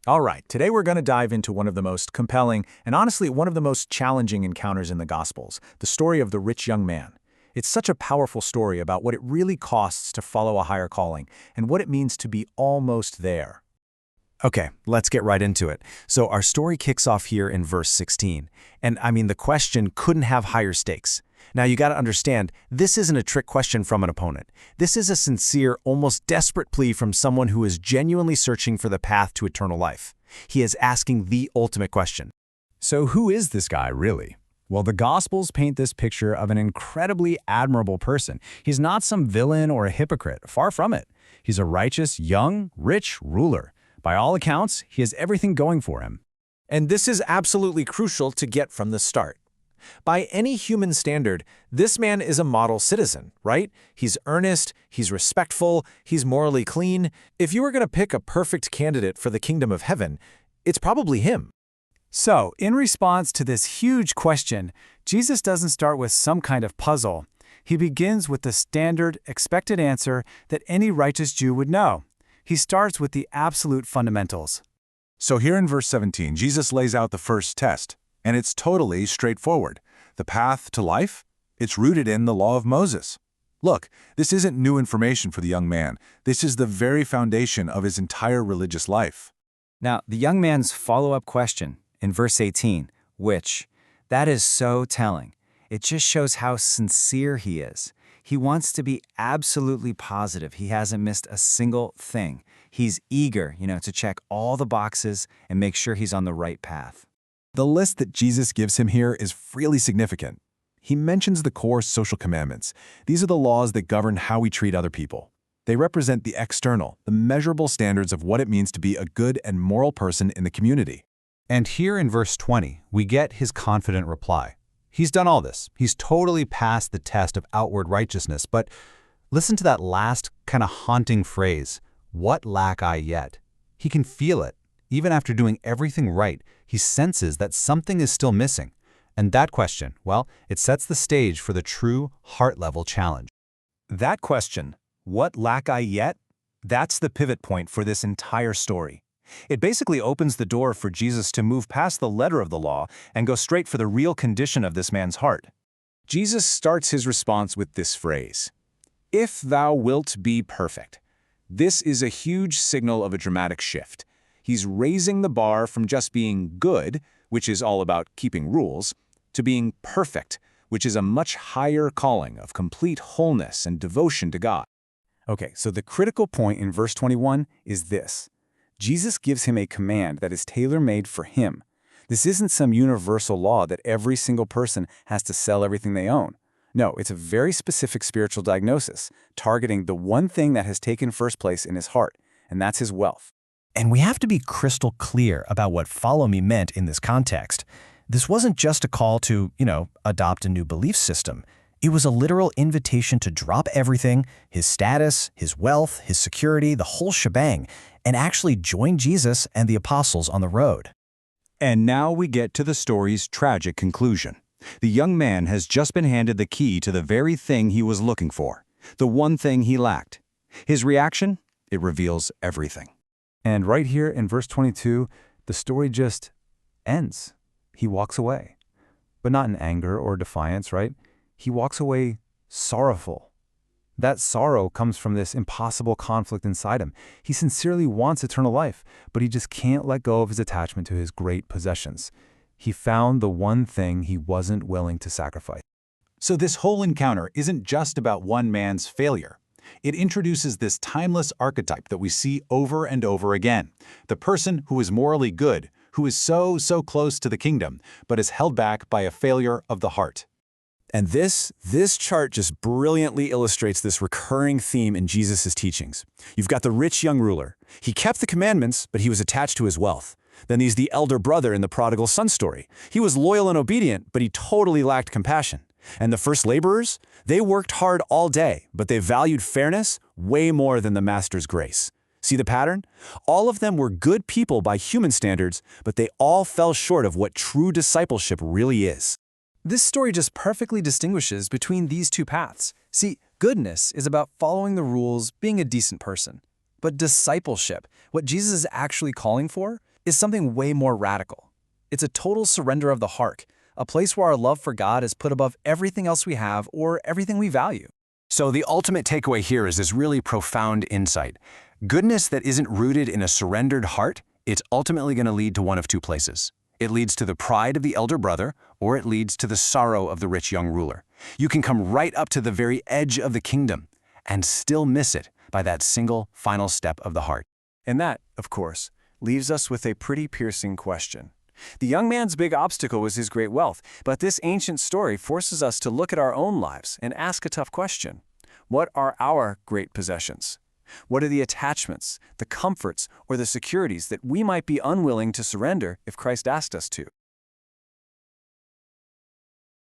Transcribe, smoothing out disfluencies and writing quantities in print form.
All right, today we're going to dive into one of the most compelling and honestly one of the most challenging encounters in the Gospels, the story of the rich young man. It's such a powerful story about what it really costs to follow a higher calling and what it means to be almost there. Okay, let's get right into it. So our story kicks off here in verse 16. And I mean, the question couldn't have higher stakes. Now you got to understand, this isn't a trick question from an opponent. This is a sincere, almost desperate plea from someone who is genuinely searching for the path to eternal life. He is asking the ultimate question. So who is this guy, really? Well, the Gospels paint this picture of an incredibly admirable person. He's not some villain or a hypocrite, far from it. He's a righteous, young, rich ruler. By all accounts, he has everything going for him. And this is absolutely crucial to get from the start. By any human standard, this man is a model citizen, right? He's earnest, he's respectful, he's morally clean. If you were going to pick a perfect candidate for the kingdom of heaven, it's probably him. So, in response to this huge question, Jesus doesn't start with some kind of puzzle. He begins with the standard, expected answer that any righteous Jew would know. He starts with the absolute fundamentals. So here in verse 17, Jesus lays out the first test, and it's totally straightforward. The path to life? It's rooted in the law of Moses. Look, this isn't new information for the young man. This is the very foundation of his entire religious life. Now, the young man's follow-up question in verse 18, that is so telling. It just shows how sincere he is. He wants to be absolutely positive he hasn't missed a single thing. He's eager, to check all the boxes and make sure he's on the right path. The list that Jesus gives him here is really significant. He mentions the core social commandments. These are the laws that govern how we treat other people. They represent the external, the measurable standards of what it means to be a good and moral person in the community. And here in verse 20, we get his confident reply. He's done all this. He's totally passed the test of outward righteousness. But listen to that last kind of haunting phrase, "What lack I yet?" He can feel it. Even after doing everything right, he senses that something is still missing. And that question, well, it sets the stage for the true heart-level challenge. That question, what lack I yet? That's the pivot point for this entire story. It basically opens the door for Jesus to move past the letter of the law and go straight for the real condition of this man's heart. Jesus starts his response with this phrase, "If thou wilt be perfect." This is a huge signal of a dramatic shift. He's raising the bar from just being good, which is all about keeping rules, to being perfect, which is a much higher calling of complete wholeness and devotion to God. Okay, so the critical point in verse 21 is this. Jesus gives him a command that is tailor-made for him. This isn't some universal law that every single person has to sell everything they own. No, it's a very specific spiritual diagnosis, targeting the one thing that has taken first place in his heart, and that's his wealth. And we have to be crystal clear about what follow me meant in this context. This wasn't just a call to, adopt a new belief system. It was a literal invitation to drop everything, his status, his wealth, his security, the whole shebang, and actually join Jesus and the apostles on the road. And now we get to the story's tragic conclusion. The young man has just been handed the key to the very thing he was looking for, the one thing he lacked. His reaction? It reveals everything. And right here in verse 22, the story just ends. He walks away. But not in anger or defiance, right? He walks away sorrowful. That sorrow comes from this impossible conflict inside him. He sincerely wants eternal life, but he just can't let go of his attachment to his great possessions. He found the one thing he wasn't willing to sacrifice. So this whole encounter isn't just about one man's failure. It introduces this timeless archetype that we see over and over again. The person who is morally good, who is so close to the kingdom, but is held back by a failure of the heart. And this chart just brilliantly illustrates this recurring theme in Jesus' teachings. You've got the rich young ruler. He kept the commandments, but he was attached to his wealth. Then there's the elder brother in the prodigal son story. He was loyal and obedient, but he totally lacked compassion. And the first laborers? They worked hard all day, but they valued fairness way more than the master's grace. See the pattern? All of them were good people by human standards, but they all fell short of what true discipleship really is. This story just perfectly distinguishes between these two paths. See, goodness is about following the rules, being a decent person. But discipleship, what Jesus is actually calling for, is something way more radical. It's a total surrender of the heart, a place where our love for God is put above everything else we have or everything we value. So the ultimate takeaway here is this really profound insight. Goodness that isn't rooted in a surrendered heart, it's ultimately going to lead to one of two places. It leads to the pride of the elder brother, or it leads to the sorrow of the rich young ruler. You can come right up to the very edge of the kingdom and still miss it by that single final step of the heart. And that, of course, leaves us with a pretty piercing question. The young man's big obstacle was his great wealth, but this ancient story forces us to look at our own lives and ask a tough question. What are our great possessions? What are the attachments, the comforts, or the securities that we might be unwilling to surrender if Christ asked us to?